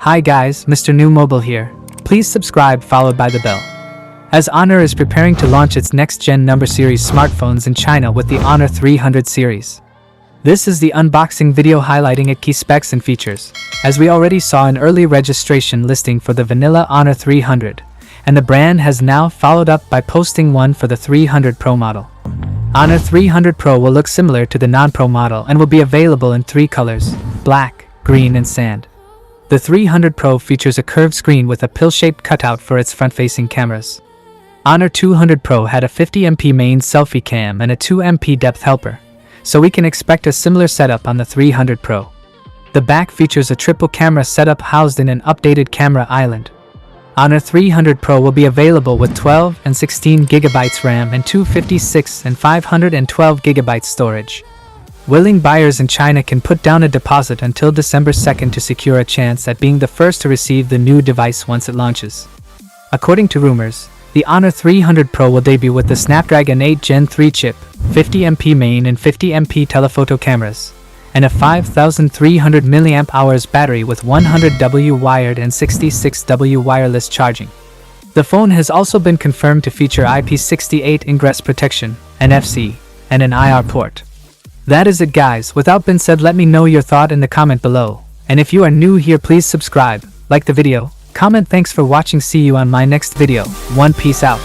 Hi guys, Mrnewmobile here. Please subscribe followed by the bell. As Honor is preparing to launch its next-gen number series smartphones in China with the Honor 300 series. This is the unboxing video highlighting its key specs and features, as we already saw an early registration listing for the vanilla Honor 300, and the brand has now followed up by posting one for the 300 Pro model. Honor 300 Pro will look similar to the non-Pro model and will be available in 3 colors: black, green and sand. The 300 Pro features a curved screen with a pill-shaped cutout for its front-facing cameras. Honor 200 Pro had a 50MP main selfie cam and a 2MP depth helper, so we can expect a similar setup on the 300 Pro. The back features a triple camera setup housed in an updated camera island. Honor 300 Pro will be available with 12 and 16GB RAM and 256 and 512GB storage. Willing buyers in China can put down a deposit until December 2nd to secure a chance at being the first to receive the new device once it launches. According to rumors, the Honor 300 Pro will debut with the Snapdragon 8 Gen 3 chip, 50MP main and 50MP telephoto cameras, and a 5300 mAh battery with 100W wired and 66W wireless charging. The phone has also been confirmed to feature IP68 ingress protection, NFC, and an IR port. That is it guys, without being said, let me know your thought in the comment below, and if you are new here please subscribe, like the video, comment. Thanks for watching, see you on my next video. Peace out.